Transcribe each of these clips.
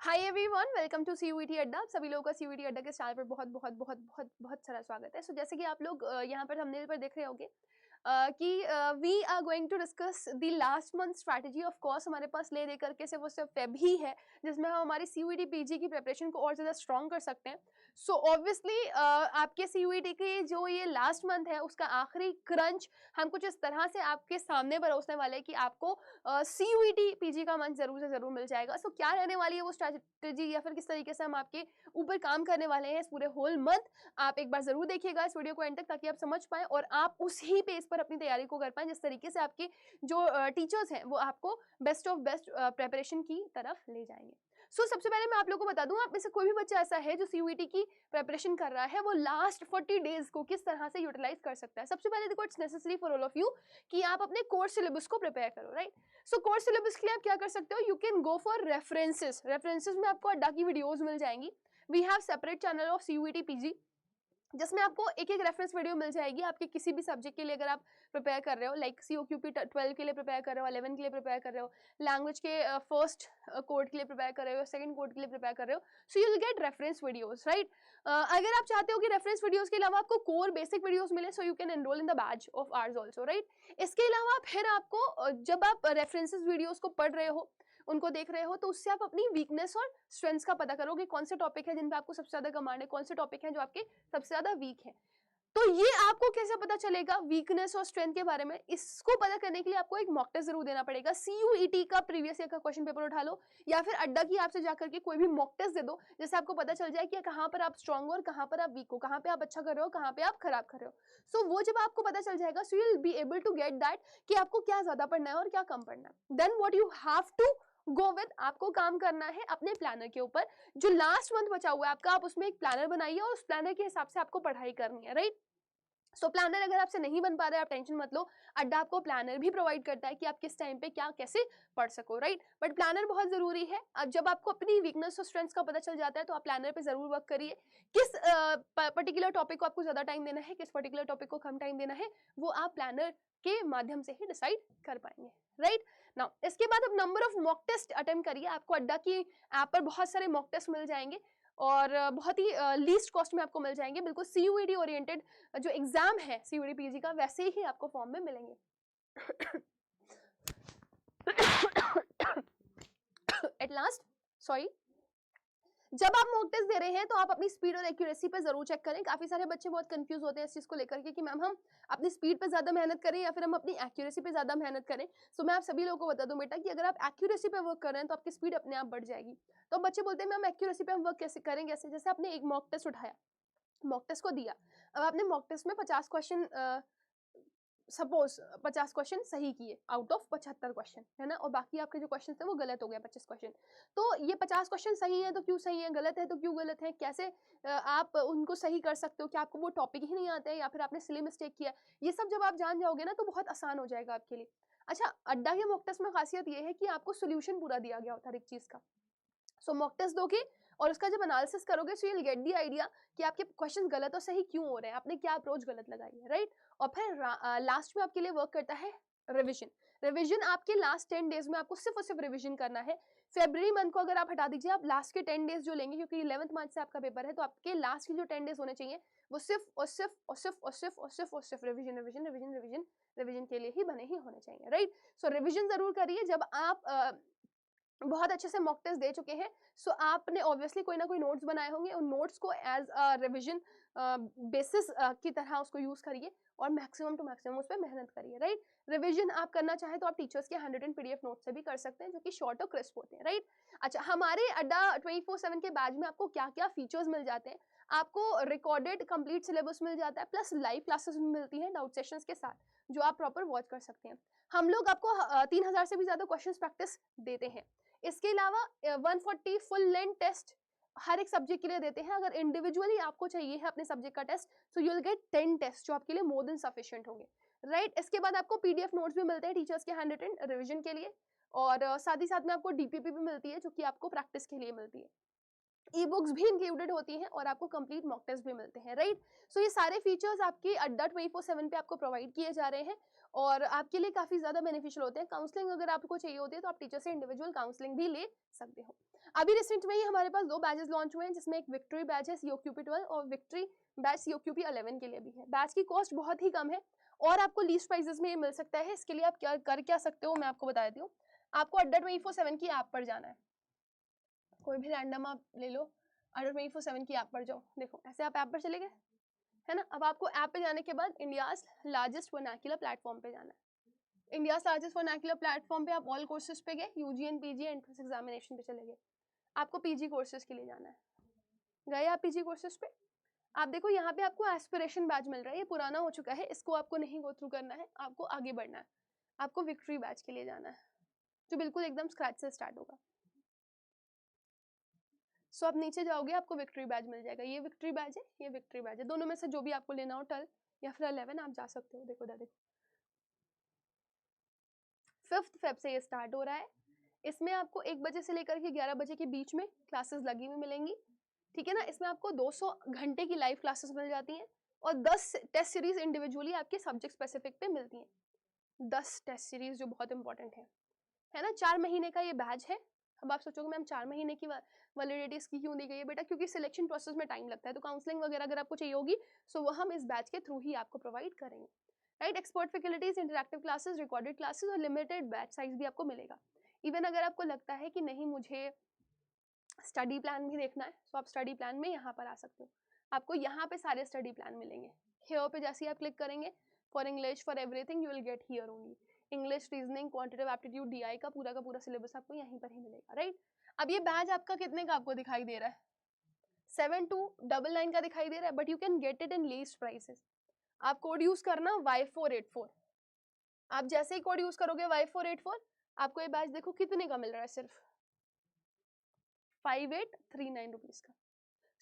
Hi everyone, welcome to CUET Adda. आप सभी लोगों का सीयूईटी अड्डा के चैनल पर बहुत बहुत बहुत बहुत बहुत सारा स्वागत है। जैसे कि आप लोग यहाँ पर थंबनेल पर देख रहे होंगे कि we are going to discuss the last month strategy. Of course हमारे पास ले देकर के सिर्फ और सिर्फ फेब ही है जिसमें हम हमारी सीयूईटी पीजी की प्रिपरेशन को और ज़्यादा स्ट्रॉन्ग कर सकते हैं। सो ऑब्वियसली आपके सीयूईटी की जो ये लास्ट मंथ है उसका आखिरी क्रंच हम कुछ इस तरह से आपके सामने परोसने वाले हैं कि आपको सीयूईटी पीजी का मंच जरूर से जरूर मिल जाएगा। सो क्या रहने वाली है वो स्ट्रैटेजी या फिर किस तरीके से हम आपके ऊपर काम करने वाले हैं इस पूरे होल मंथ, आप एक बार जरूर देखिएगा इस वीडियो को एंड तक ताकि आप समझ पाएं और आप उसी पेज पर अपनी तैयारी को कर पाएं जिस तरीके से आपके जो टीचर्स हैं वो आपको बेस्ट ऑफ बेस्ट प्रेपरेशन की तरफ ले जाएंगे। सबसे पहले मैं आप लोगों को बता दूं, आप में से कोई भी बच्चा ऐसा है जो सीयूईटी की प्रेपरेशन कर रहा है वो लास्ट 40 डेज को किस तरह से यूटिलाइज कर सकता है। सबसे पहले देखो, it's necessary for all of you कि आप अपने कोर्स सिलेबस को प्रिपेयर करो, राइट। सो कोर्स सिलेबस के लिए आप क्या कर सकते हो, you can go for references में आपको अड्डा की वीडियोस मिल जाएंगी। We have separate channel of CUET PG जिसमें आपको एक एक रेफरेंस वीडियो मिल जाएगी आपके किसी भी सब्जेक्ट के लिए। अगर आप प्रिपेयर कर रहे हो लाइक COQP 12 के लिए प्रिपेयर कर रहे हो, 11 के लिए प्रिपेयर कर रहे हो, लैंग्वेज के फर्स्ट कोड के लिए प्रिपेयर कर रहे हो, सेकंड कोड के लिए प्रिपेयर कर रहे हो, सो you will gate reference videos, right. अगर आप चाहते हो कि रेफरेंस वीडियोस के अलावा आपको कोर बेसिक वीडियोस मिले, so you can enrol in the batch of hours also, right. इसके अलावा फिर आपको जब आप रेफरेंसेस वीडियोस को पढ़ रहे हो, उनको देख रहे हो, तो उससे आप अपनी वीकनेस और स्ट्रेंथ्स का पता करोगे। कौन से टॉपिक है जिन पे आपको सबसे ज्यादा कमांड है, कौन से टॉपिक है जो आपके सबसे ज्यादा वीक है। तो ये आपको कैसे पता चलेगा वीकनेस और स्ट्रेंथ के बारे में, इसको पता करने के लिए आपको एक मॉक टेस्ट जरूर देना पड़ेगा। सीयूईटी का प्रीवियस ईयर का क्वेश्चन पेपर उठा लो या फिर अड्डा की आपसे जाकर के कोई भी मॉक टेस्ट दे दो, जिससे आपको पता चल जाए कि कहाँ पर आप स्ट्रांग हो और कहाँ पर आप वीक हो, कहाँ पे आप अच्छा कर रहे हो, कहाँ पे आप खराब कर रहे हो। सो वो जब आपको पता चल जाएगा, so you will be able to get that कि आपको क्या ज्यादा पढ़ना है और क्या कम पढ़ना है। Then what you have to go with, आपको काम करना है अपने प्लानर के ऊपर। जो लास्ट मंथ बचा हुआ है आपका, आप उसमें एक प्लानर बनाइए और उस प्लानर के हिसाब से आपको पढ़ाई करनी है, राइट। प्लानर अगर आपसे नहीं बन पा रहा है, आप टेंशन मत लो, अड्डा आपको प्लानर भी प्रोवाइड करता है कि आप किस टाइम पे क्या कैसे पढ़ सको, राइट। बट प्लानर बहुत जरूरी है। अब जब आपको अपनी वीकनेस और स्ट्रेंथ्स का पता चल जाता है तो आप प्लानर पे जरूर वर्क करिए। किस पर्टिकुलर टॉपिक को आपको ज्यादा टाइम देना है, किस पर्टिकुलर टॉपिक को कम टाइम देना है, वो आप प्लानर के माध्यम से ही डिसाइड कर पाएंगे, राइट। नाउ इसके बाद अब number of mock test attempt करिए। आपको अड्डा की ऐप पर बहुत सारे मॉक टेस्ट मिल जाएंगे और बहुत ही लीस्ट कॉस्ट में आपको मिल जाएंगे। बिल्कुल सीयूईटी ओरिएंटेड जो एग्जाम है सीयूईटी पीजी का, वैसे ही आपको फॉर्म में मिलेंगे। एट लास्ट, सॉरी, जब आप मॉक टेस्ट दे रहे हैं तो आप अपनी स्पीड और एक्यूरेसी पे जरूर चेक करें। काफी सारे बच्चे बहुत कंफ्यूज होते हैं इस चीज को लेकर के कि मैम हम अपनी स्पीड पे ज्यादा मेहनत करें या फिर हम अपनी एक्यूरेसी पे ज्यादा मेहनत करें। सो मैं आप सभी लोगों को बता दूं बेटा कि अगर आप एक्यूरेसी पे वर्क कर रहे हैं तो आपकी स्पीड अपने आप बढ़ जाएगी। तो बच्चे बोलते हैं मैम एक्यूरेसी पे हम वर्क कैसे करेंगे, ऐसे जैसे आपने एक मॉक टेस्ट उठाया, मॉक टेस्ट को दिया, अब आपने मॉक टेस्ट में 50 क्वेश्चन सपोज 50 क्वेश्चन सही किए आउट ऑफ 75 क्वेश्चन, है ना, और बाकी आपके जो क्वेश्चन थे वो गलत हो गया 25 क्वेश्चन। तो ये 50 क्वेश्चन सही है तो क्यों सही है, गलत है तो क्यों गलत है, कैसे आप उनको सही कर सकते हो, क्या आपको वो टॉपिक ही नहीं आता है या फिर आपने सिली मिस्टेक किया, ये सब जब आप जान जाओगे ना तो बहुत आसान हो जाएगा आपके लिए। अच्छा, अड्डा के मॉक टेस्ट में खासियत ये है कि आपको सोल्यूशन पूरा दिया गया होता है हर एक चीज का। सो मॉक टेस्ट दोगे और उसका जब एनालिसिस करोगे सो you will get the idea कि आपके क्वेश्चन गलत और सही क्यों हो रहे हैं, आपने क्या अप्रोच गलत लगाई है, राइट। और फिर लास्ट में आपके लिए वर्क करता है रिविजन। रिविजन आपके लास्ट 10 डेज में आपको सिर्फ और सिर्फ रिविजन करना है। फेब्रुअरी मंथ को अगर आप हटा दीजिए, आप लास्ट के 10 डेज जो लेंगे, क्योंकि 11 मार्च से आपका पेपर है, तो आपके लास्ट के जो 10 डेज होने चाहिए वो सिर्फ और सिर्फ और सिर्फ और सिर्फ और सिर्फ और सिर्फ revision revision revision revision revision के लिए ही बने ही होने चाहिए, राइट। सो रिविजन जरूर करिए। जब आप बहुत अच्छे से मॉक टेस्ट दे चुके हैं सो आपने ऑब्वियसली कोई ना कोई नोट्स बनाए होंगे, उन नोट्स को एज रिविजन बेसिस की तरह उसको यूज करिए और मैक्सिमम टू मैक्सिमम उस पर मेहनत करिए, राइट। रिविजन आप करना चाहे तो आप टीचर्स के 100 PDF नोट से भी कर सकते हैं जो कि शॉर्ट और क्रिस्प होते हैं, राइट। अच्छा, हमारे अड्डा 24/7 के बैच में आपको क्या क्या फीचर्स मिल जाते हैं, आपको रिकॉर्डेड कंप्लीट सिलेबस मिल जाता है, प्लस लाइव क्लासेस भी मिलती हैं डाउट सेशंस के साथ जो आप प्रॉपर वॉच कर सकते हैं। हम लोग आपको 3000 से भी ज्यादा क्वेश्चन प्रैक्टिस देते हैं। इसके अलावा 140 फुल लेंथ टेस्ट हर एक सब्जेक्ट के लिए देते हैं। अगर इंडिविजुअली आपको चाहिए है अपने सब्जेक्ट का test so you will get 10 test जो आपके लिए मोर देन सफिशिएंट होंगे, राइट। इसके बाद आपको PDF नोट्स भी मिलते हैं टीचर्स के 100 रिविजन के लिए और साथ ही साथ में आपको DPP भी मिलती है जो कि आपको प्रैक्टिस के लिए मिलती है। ई बुक्स भी इंक्लूडेड होती हैं और आपको कंप्लीट मॉक टेस्ट भी मिलते हैं, राइट। सो ये सारे फीचर्स आपके अड्डा 24/7 पे आपको प्रोवाइड किए जा रहे हैं और आपके लिए काफी ज्यादा बेनिफिशियल होते हैं। काउंसलिंग अगर आपको चाहिए होती है तो आप टीचर से इंडिविजुअल काउंसलिंग भी ले सकते हो। अभी रिसेंट में ही हमारे पास 2 बैचेस लॉन्च हुए हैं, जिसमें एक विक्ट्री बैच है COQP 12 और विक्ट्री बैच COQP 11 के लिए भी है। बैच की कॉस्ट बहुत ही कम है और आपको लीस्ट प्राइसेस में ये मिल सकता है। इसके लिए आप क्या सकते हो मैं आपको बता देती हूँ। आपको अड्डा 24/7 की ऐप पर जाना है, कोई भी रैंडम आप ले लो, अड्डा 24/7 की ऐप पर जाओ। देखो ऐसे आप ऐप पर चले गए, है ना। अब आपको ऐप पे जाने के बाद इंडियाज लार्जेस्ट वर्नाक्युलर प्लेटफॉर्म पे जाना है। इंडियाज लार्जेस्ट वर्नाक्युलर प्लेटफॉर्म पे आप ऑल कोर्सेज पे गए, UG and PG entrance examination पे चले गए। आपको PG कोर्सेज के लिए जाना है, गए आप PG कोर्सेज पे। आप देखो यहाँ पे आपको एस्पिरेशन बैच मिल रहा है, ये पुराना हो चुका है, इसको आपको नहीं गो थ्रू करना है, आपको आगे बढ़ना है। आपको विक्ट्री बैच के लिए जाना है, जो बिल्कुल एकदम स्क्रैच से स्टार्ट होगा। सो आप नीचे जाओगे, आपको विक्ट्री बैच मिल जाएगा। ये विक्ट्री बैच है, ये विक्ट्री बैच है, दोनों में से जो भी आपको लेना हो 12 या फिर 11 आप जा सकते हो। देखो देखो 5 फेब से ये स्टार्ट हो रहा है। इसमें आपको 1 बजे से लेकर के 11 बजे के बीच में क्लासेस लगी हुई मिलेंगी, ठीक है ना। इसमें आपको 200 घंटे की लाइव क्लासेस मिल जाती हैं और 10 टेस्ट सीरीज इंडिविजुअली आपके सब्जेक्ट स्पेसिफिक पे मिलती हैं। 10 टेस्ट सीरीज जो बहुत इंपॉर्टेंट है ना। 4 महीने का ये बैच है। अब आप सोचोगे मैम 4 महीने की वैलिडिटी इसकी क्यों दी गई है बेटा, क्योंकि सिलेक्शन प्रोसेस में टाइम लगता है, तो काउंसलिंग वगैरह अगर आपको चाहिए होगी सो वो हम इस बैच के थ्रू ही आपको प्रोवाइड करेंगे, right. Expert faculties, interactive classes, recorded classes और लिमिटेड बैच साइज भी आपको मिलेगा। इवन अगर आपको लगता है कि नहीं मुझे स्टडी प्लान भी देखना है तो आप स्टडी प्लान में यहाँ पर आ सकते हो। आपको यहाँ पे सारे स्टडी प्लान मिलेंगे। हेयर पे जैसे ही आप क्लिक करेंगे, for English for everything you will get here only. English, reasoning, quantitative aptitude, DI का पूरा सिलेबस आपको यहीं पर ही मिलेगा, राइट। अब ये बैच आपका कितने का आपको दिखाई दे रहा है, 7299 का दिखाई दे रहा है, but you can get it in least prices. आप कोड यूज करना Y484। आप जैसे ही कोड यूज करोगे Y484, आपको ये बैच देखो कितने का मिल रहा है, सिर्फ 5839 रुपीज का।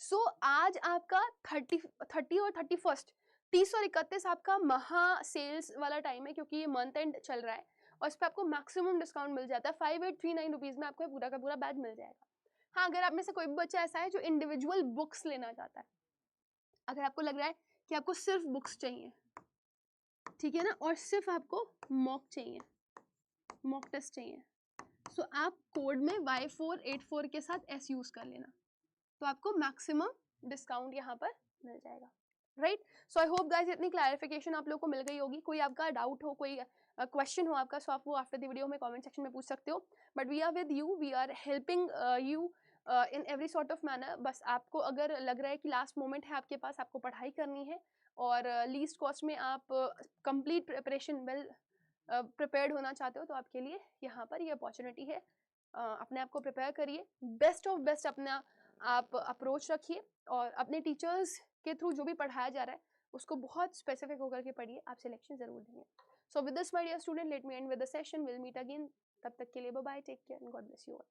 सो आज आपका 30 और 31 30 और 31 आपका महा सेल्स वाला टाइम है, क्योंकि ये मंथ एंड चल रहा है और इस पर आपको मैक्सिमम डिस्काउंट मिल जाता है। 5839 रुपीज में आपको पूरा का पूरा बैच मिल जाएगा। हाँ, अगर आप में से कोई भी बच्चा ऐसा है जो इंडिविजुअल बुक्स लेना चाहता है, अगर आपको लग रहा है कि आपको सिर्फ बुक्स चाहिए, ठीक है ना, और सिर्फ आपको मॉक चाहिए, मॉक टेस्ट चाहिए, सो आप कोड में Y484 के साथ S यूज कर लेना, तो आपको मैक्सिमम डिस्काउंट यहाँ पर मिल जाएगा, right. So I hope guys इतनी क्लैरिफिकेशन आप लोगों को मिल गई होगी। कोई आपका डाउट हो, कोई क्वेश्चन हो आपका, सो आप वो आफ्टर द वीडियो में कमेंट सेक्शन में पूछ सकते हो। But we are with you, we are helping you in every sort of manner. बस आपको अगर लग रहा है कि लास्ट मोमेंट है आपके पास, आपको पढ़ाई करनी है और लीस्ट कॉस्ट में आप कंप्लीट प्रिपरेशन वेल प्रिपेयर्ड होना चाहते हो, तो आपके लिए यहाँ पर ये अपॉर्चुनिटी है। अपने आप को प्रिपेयर करिए, बेस्ट ऑफ बेस्ट अपना आप अप्रोच रखिए और अपने टीचर्स के थ्रू जो भी पढ़ाया जा रहा है उसको बहुत स्पेसिफिक होकर के पढ़िए, आप सिलेक्शन जरूर देंगे। So with this my dear student, let me end with the session, will meet again. तब तक के लिए bye bye, take care and God bless you all.